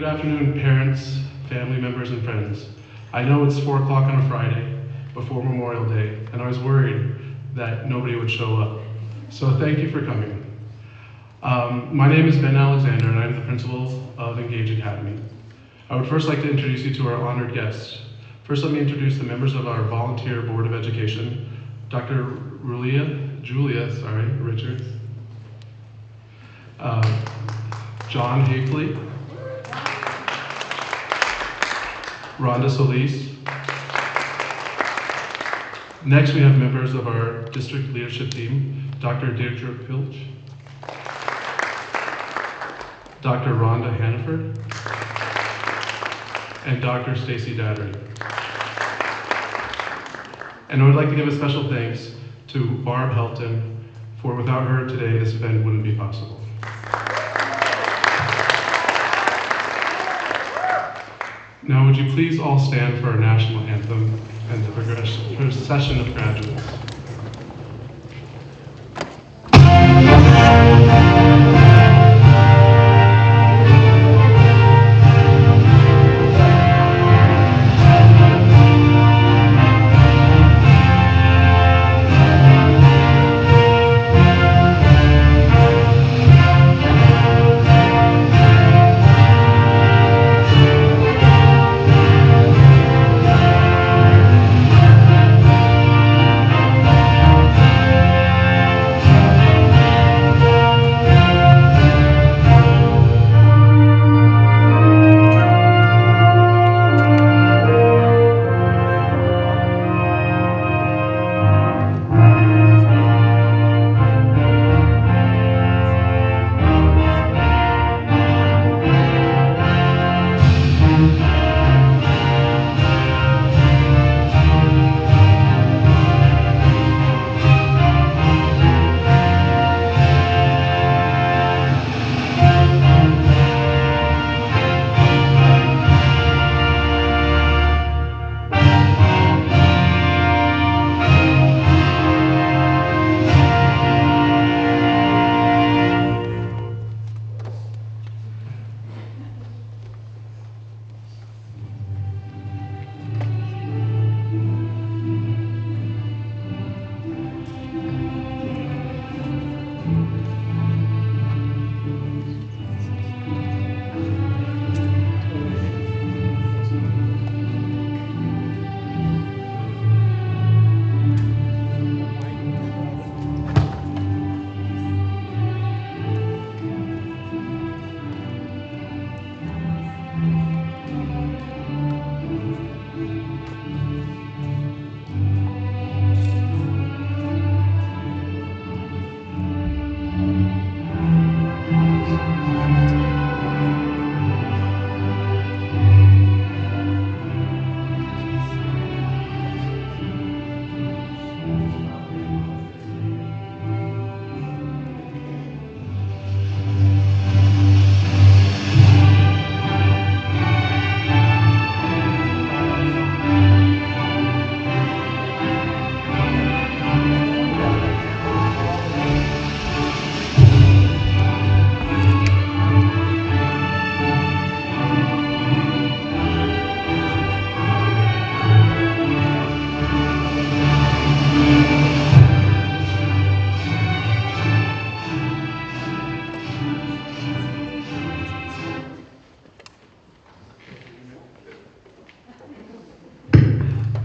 Good afternoon, parents, family members, and friends. I know it's 4 o'clock on a Friday before Memorial Day, and I was worried that nobody would show up. So thank you for coming. My name is Ben Alexander, and I'm the principal of Engage Academy. I would first like to introduce you to our honored guests. First, let me introduce the members of our volunteer Board of Education, Dr. Julia Richards, John Hafley, Rhonda Solis. Next, we have members of our district leadership team, Dr. Deirdre Pilch, Dr. Rhonda Hannaford, and Dr. Stacy Dattery. And I would like to give a special thanks to Barb Helton, for without her today, this event wouldn't be possible. Now, would you please all stand for our national anthem and the procession of graduates.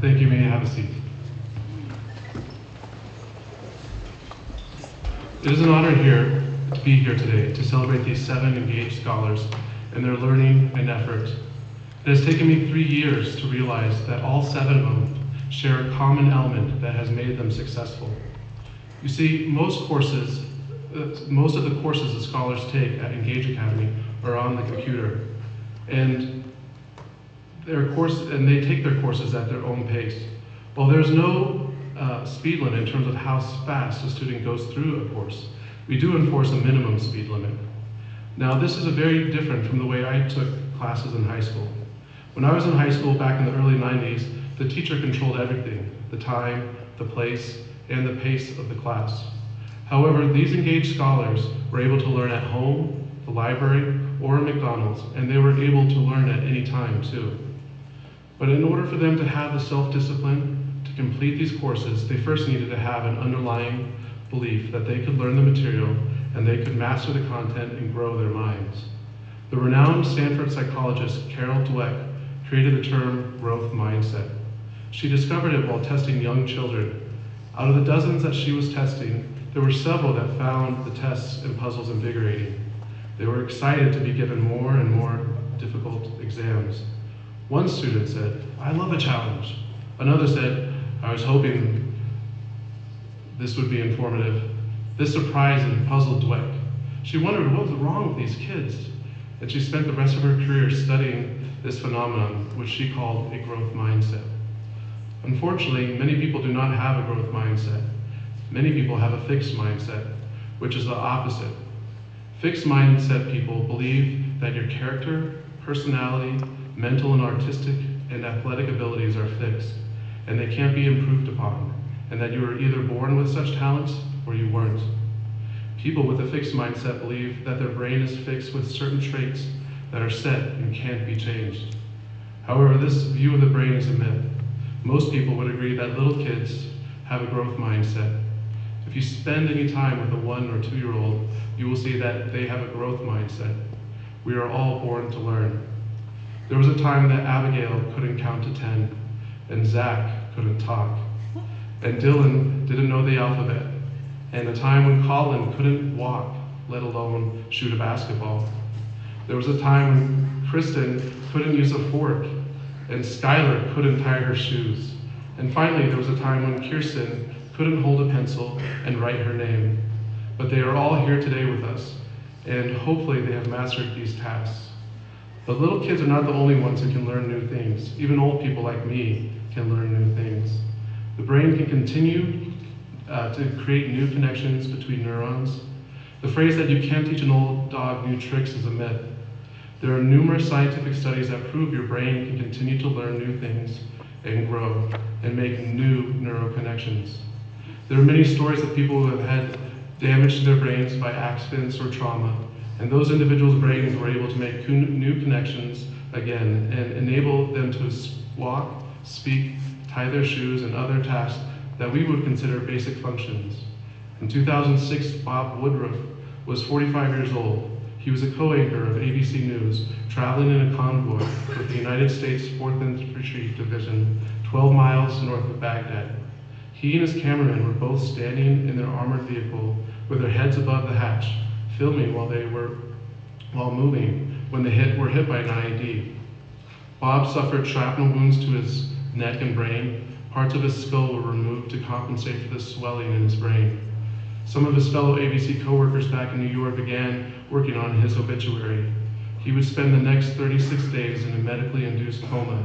Thank you. May you have a seat. It is an honor to be here today to celebrate these 7 engaged scholars and their learning and effort. It has taken me 3 years to realize that all 7 of them share a common element that has made them successful. You see, most of the courses the scholars take at Engage Academy are on the computer, and they take their courses at their own pace. While there's no speed limit in terms of how fast a student goes through a course, we do enforce a minimum speed limit. Now, this is very different from the way I took classes in high school. When I was in high school back in the early 90s, the teacher controlled everything: the time, the place, and the pace of the class. However, these engaged scholars were able to learn at home, the library, or a McDonald's, and they were able to learn at any time too. But in order for them to have the self-discipline to complete these courses, they first needed to have an underlying belief that they could learn the material and they could master the content and grow their minds. The renowned Stanford psychologist Carol Dweck created the term growth mindset. She discovered it while testing young children. Out of the dozens that she was testing, there were several that found the tests and puzzles invigorating. They were excited to be given more and more difficult exams. One student said, "I love a challenge." Another said, "I was hoping this would be informative." This surprised and puzzled Dweck. She wondered what was wrong with these kids, and she spent the rest of her career studying this phenomenon, which she called a growth mindset. Unfortunately, many people do not have a growth mindset. Many people have a fixed mindset, which is the opposite. Fixed mindset people believe that your character, personality, mental and artistic and athletic abilities are fixed, and they can't be improved upon, and that you were either born with such talents or you weren't. People with a fixed mindset believe that their brain is fixed with certain traits that are set and can't be changed. However, this view of the brain is a myth. Most people would agree that little kids have a growth mindset. If you spend any time with a 1 or 2-year-old, you will see that they have a growth mindset. We are all born to learn. There was a time that Abigail couldn't count to 10, and Zach couldn't talk, and Dylan didn't know the alphabet, and a time when Colin couldn't walk, let alone shoot a basketball. There was a time when Kristen couldn't use a fork, and Skylar couldn't tie her shoes. And finally, there was a time when Kirsten couldn't hold a pencil and write her name. But they are all here today with us, and hopefully they have mastered these tasks. But little kids are not the only ones who can learn new things. Even old people like me can learn new things. The brain can continue to create new connections between neurons. The phrase that you can't teach an old dog new tricks is a myth. There are numerous scientific studies that prove your brain can continue to learn new things and grow and make new neural connections. There are many stories of people who have had damage to their brains by accidents or trauma, and those individuals' brains were able to make new connections again and enable them to walk, speak, tie their shoes, and other tasks that we would consider basic functions. In 2006, Bob Woodruff was 45 years old. He was a co-anchor of ABC News, traveling in a convoy with the United States 4th Infantry Division, 12 miles north of Baghdad. He and his cameraman were both standing in their armored vehicle with their heads above the hatch, filming while moving when they were hit by an IED. Bob suffered shrapnel wounds to his neck and brain. Parts of his skull were removed to compensate for the swelling in his brain. Some of his fellow ABC coworkers back in New York began working on his obituary. He would spend the next 36 days in a medically induced coma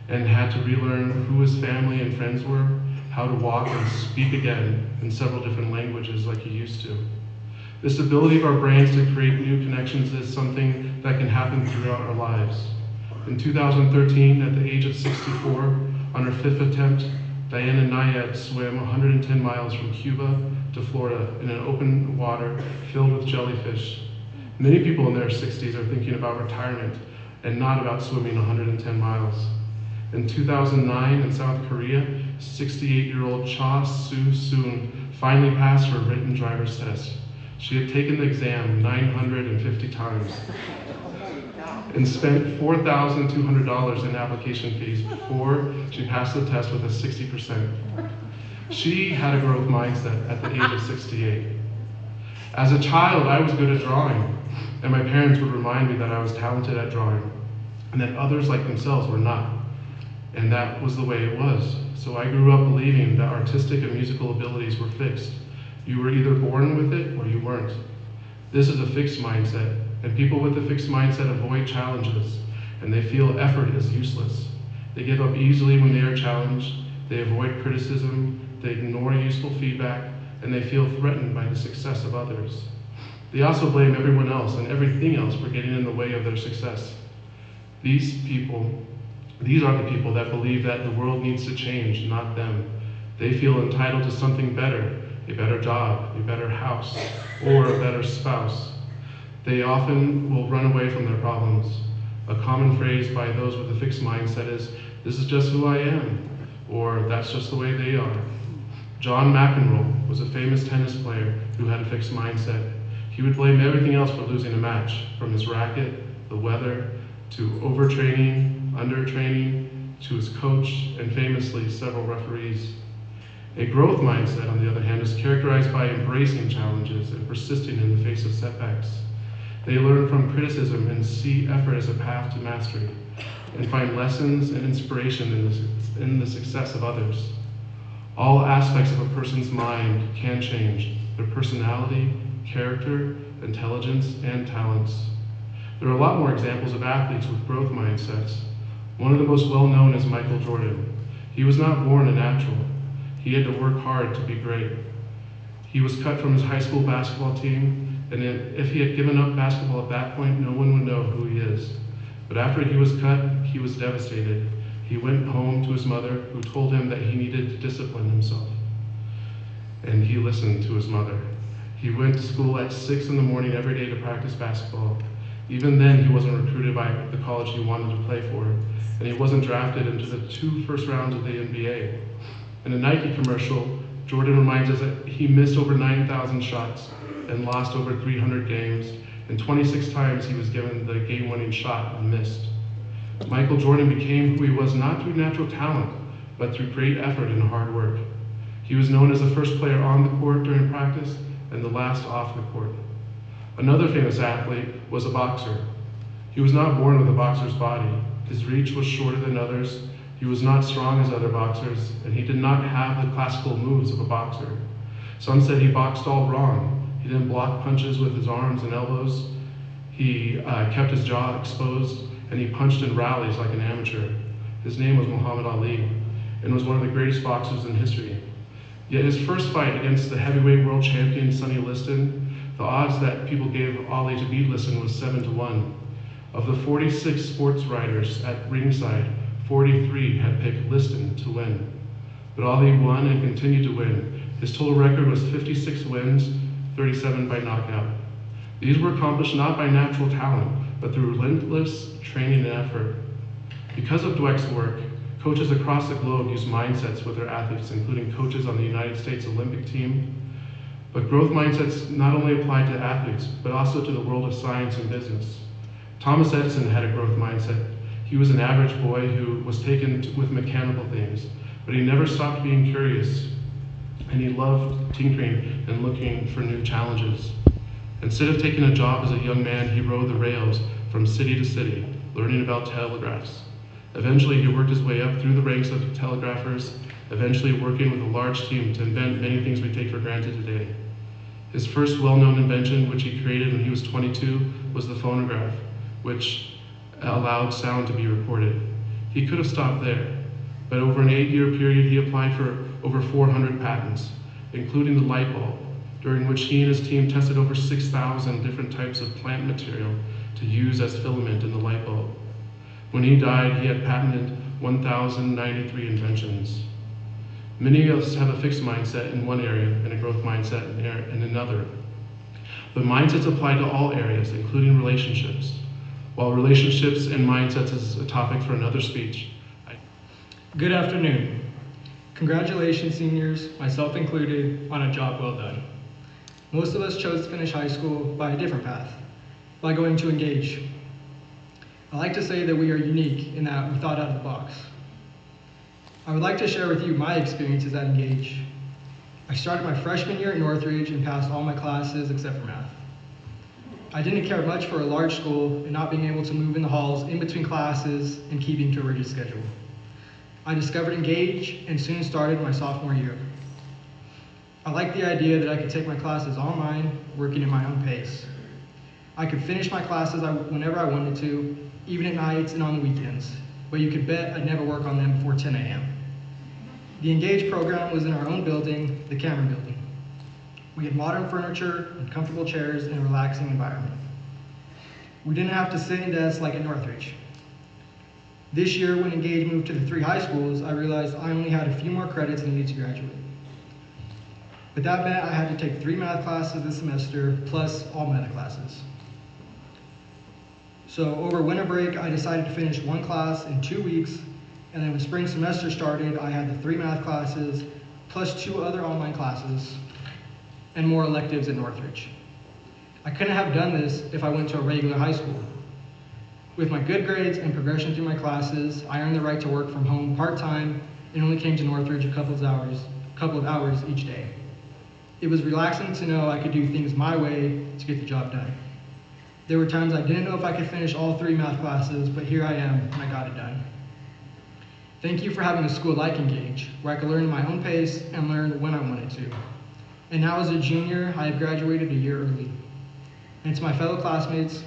and had to relearn who his family and friends were, how to walk and speak again in several different languages like he used to. This ability of our brains to create new connections is something that can happen throughout our lives. In 2013, at the age of 64, on her 5th attempt, Diana Nayed swam 110 miles from Cuba to Florida in an open water filled with jellyfish. Many people in their 60s are thinking about retirement and not about swimming 110 miles. In 2009 in South Korea, 68-year-old Cha Soo-soon finally passed her written driver's test. She had taken the exam 950 times and spent $4,200 in application fees before she passed the test with a 60%. She had a growth mindset at the age of 68. As a child, I was good at drawing, and my parents would remind me that I was talented at drawing, and that others like themselves were not. And that was the way it was. So I grew up believing that artistic and musical abilities were fixed. You were either born with it or you weren't. This is a fixed mindset, and people with a fixed mindset avoid challenges, and they feel effort is useless. They give up easily when they are challenged, they avoid criticism, they ignore useful feedback, and they feel threatened by the success of others. They also blame everyone else and everything else for getting in the way of their success. These are the people that believe that the world needs to change, not them. They feel entitled to something better, a better job, a better house, or a better spouse. They often will run away from their problems. A common phrase by those with a fixed mindset is, "This is just who I am," or "That's just the way they are." John McEnroe was a famous tennis player who had a fixed mindset. He would blame everything else for losing a match, from his racket, the weather, to overtraining, undertraining, to his coach, and famously, several referees. A growth mindset, on the other hand, is characterized by embracing challenges and persisting in the face of setbacks. They learn from criticism and see effort as a path to mastery, and find lessons and inspiration in the success of others. All aspects of a person's mind can change: their personality, character, intelligence, and talents. There are a lot more examples of athletes with growth mindsets. One of the most well-known is Michael Jordan. He was not born a natural. He had to work hard to be great. He was cut from his high school basketball team, and if he had given up basketball at that point, no one would know who he is. But after he was cut, he was devastated. He went home to his mother, who told him that he needed to discipline himself. And he listened to his mother. He went to school at 6 in the morning every day to practice basketball. Even then, he wasn't recruited by the college he wanted to play for, and he wasn't drafted into the 2 first rounds of the NBA. In a Nike commercial, Jordan reminds us that he missed over 9,000 shots and lost over 300 games, and 26 times he was given the game-winning shot and missed. Michael Jordan became who he was not through natural talent, but through great effort and hard work. He was known as the first player on the court during practice and the last off the court. Another famous athlete was a boxer. He was not born with a boxer's body. His reach was shorter than others. He was not strong as other boxers, and he did not have the classical moves of a boxer. Some said he boxed all wrong. He didn't block punches with his arms and elbows. He kept his jaw exposed, and he punched in rallies like an amateur. His name was Muhammad Ali, and was one of the greatest boxers in history. Yet his first fight against the heavyweight world champion Sonny Liston, the odds that people gave Ali to beat Liston was 7-1. Of the 46 sports writers at ringside, 43 had picked Liston to win. But Ali won and continued to win. His total record was 56 wins, 37 by knockout. These were accomplished not by natural talent, but through relentless training and effort. Because of Dweck's work, coaches across the globe use mindsets with their athletes, including coaches on the United States Olympic team. But growth mindsets not only apply to athletes, but also to the world of science and business. Thomas Edison had a growth mindset. He was an average boy who was taken with mechanical things, but he never stopped being curious, and he loved tinkering and looking for new challenges. Instead of taking a job as a young man, he rode the rails from city to city, learning about telegraphs. Eventually, he worked his way up through the ranks of telegraphers, eventually working with a large team to invent many things we take for granted today. His first well-known invention, which he created when he was 22, was the phonograph, which allowed sound to be recorded. He could have stopped there, but over an 8-year period, he applied for over 400 patents, including the light bulb, during which he and his team tested over 6,000 different types of plant material to use as filament in the light bulb. When he died, he had patented 1,093 inventions. Many of us have a fixed mindset in one area and a growth mindset in another. But mindsets apply to all areas, including relationships. While relationships and mindsets is a topic for another speech. Good afternoon. Congratulations, seniors, myself included, on a job well done. Most of us chose to finish high school by a different path, by going to Engage. I like to say that we are unique in that we thought out of the box. I would like to share with you my experiences at Engage. I started my freshman year at Northridge and passed all my classes except for math. I didn't care much for a large school and not being able to move in the halls in between classes and keeping to a rigid schedule. I discovered Engage and soon started my sophomore year. I liked the idea that I could take my classes online, working at my own pace. I could finish my classes whenever I wanted to, even at nights and on the weekends, but you could bet I'd never work on them before 10 a.m. The Engage program was in our own building, the Cameron Building. We had modern furniture and comfortable chairs in a relaxing environment. We didn't have to sit in desks like at Northridge. This year, when Engage moved to the 3 high schools, I realized I only had a few more credits needed to graduate. But that meant I had to take 3 math classes this semester, plus all meta classes. So over winter break, I decided to finish one class in 2 weeks, and then when spring semester started, I had the 3 math classes, plus 2 other online classes, and more electives at Northridge. I couldn't have done this if I went to a regular high school. With my good grades and progression through my classes, I earned the right to work from home part-time and only came to Northridge a couple of hours each day. It was relaxing to know I could do things my way to get the job done. There were times I didn't know if I could finish all 3 math classes, but here I am, and I got it done. Thank you for having a school like Engage, where I could learn at my own pace and learn when I wanted to. And now as a junior, I have graduated a year early. And to my fellow classmates,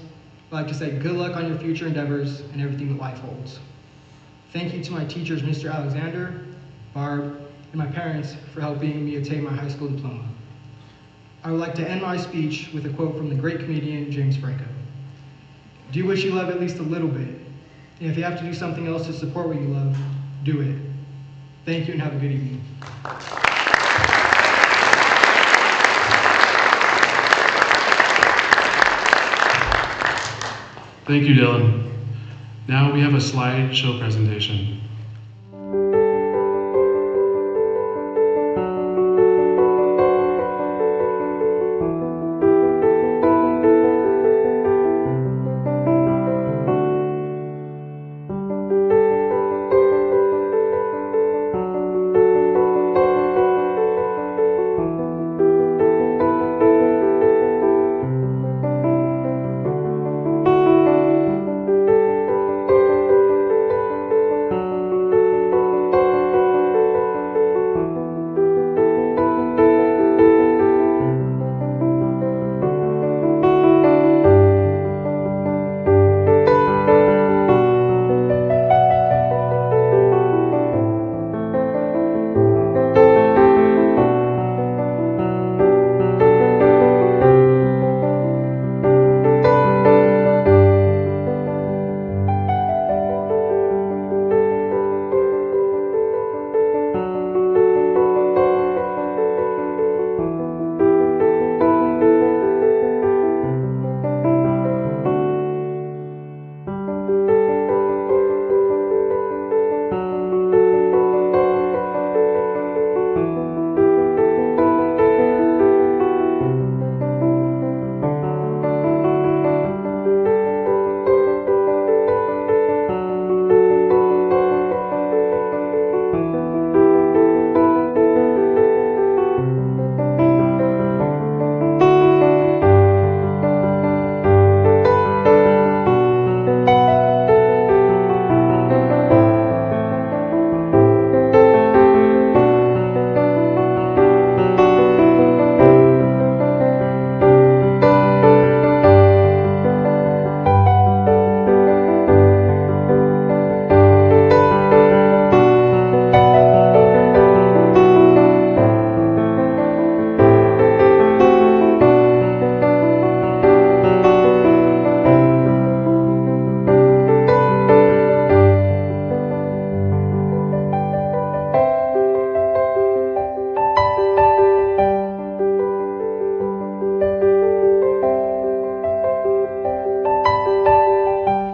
I'd like to say good luck on your future endeavors and everything that life holds. Thank you to my teachers, Mr. Alexander, Barb, and my parents for helping me attain my high school diploma. I would like to end my speech with a quote from the great comedian James Franco. Do what you love at least a little bit, and if you have to do something else to support what you love, do it. Thank you and have a good evening. Thank you, Dylan. Now we have a slideshow presentation.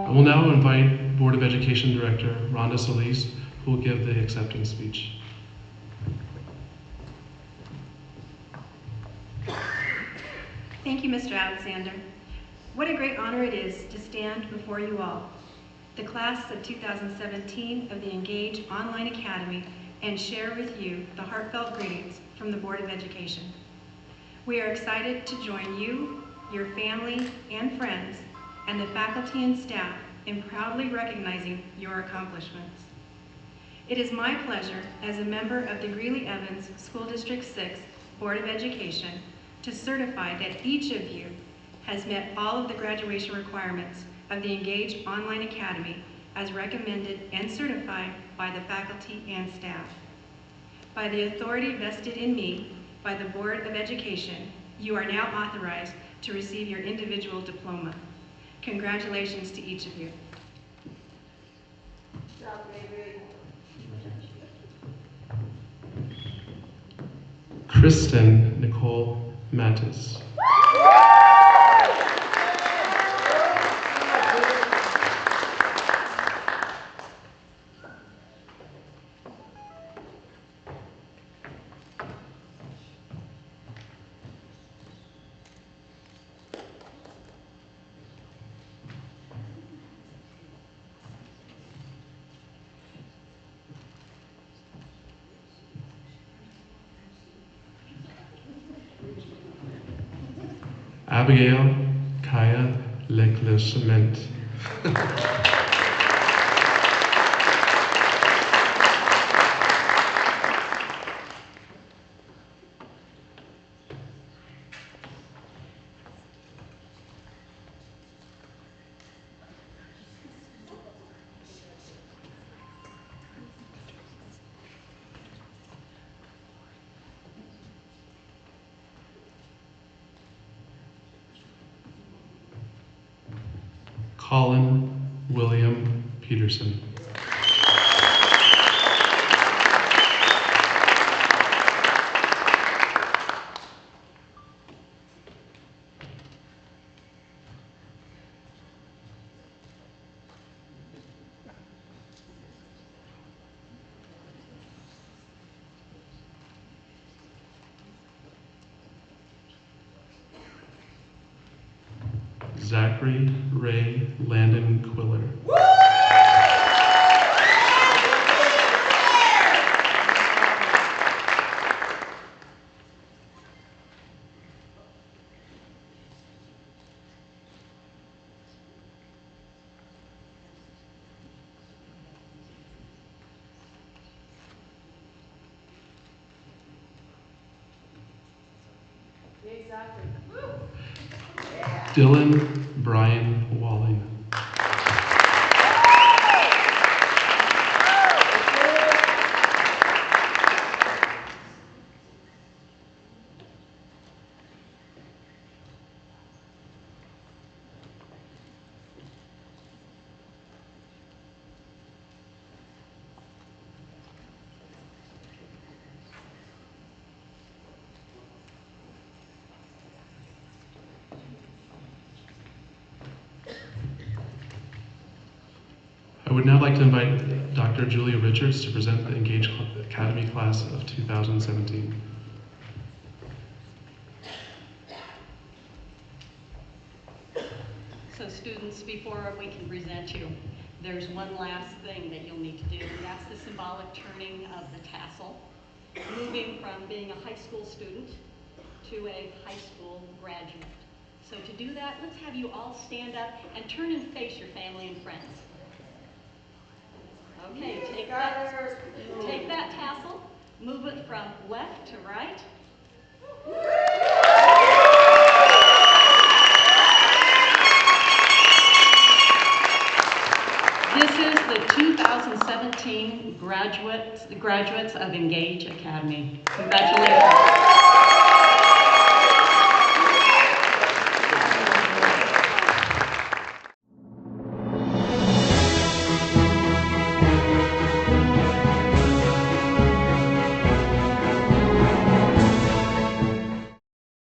I will now invite Board of Education Director Rhonda Solis, who will give the acceptance speech. Thank you, Mr. Alexander. What a great honor it is to stand before you all, the class of 2017 of the Engage Online Academy, and share with you the heartfelt greetings from the Board of Education. We are excited to join you, your family, and friends, and the faculty and staff in proudly recognizing your accomplishments. It is my pleasure as a member of the Greeley-Evans School District 6 Board of Education to certify that each of you has met all of the graduation requirements of the Engage Online Academy as recommended and certified by the faculty and staff. By the authority vested in me by the Board of Education, you are now authorized to receive your individual diploma. Congratulations to each of you. Kristen Nicole Mattis. Abigail Kaya Leclercement. Colin William Peterson. Zachary Ray Landon Quiller. Exactly. Dylan Brian Walling. I would now like to invite Dr. Julia Richards to present the Engage Academy class of 2017. So students, before we can present you, there's one last thing that you'll need to do, and that's the symbolic turning of the tassel, moving from being a high school student to a high school graduate. So to do that, let's have you all stand up and turn and face your family and friends. Okay, take that tassel, move it from left to right. This is the 2017 graduates of Engage Academy. Congratulations.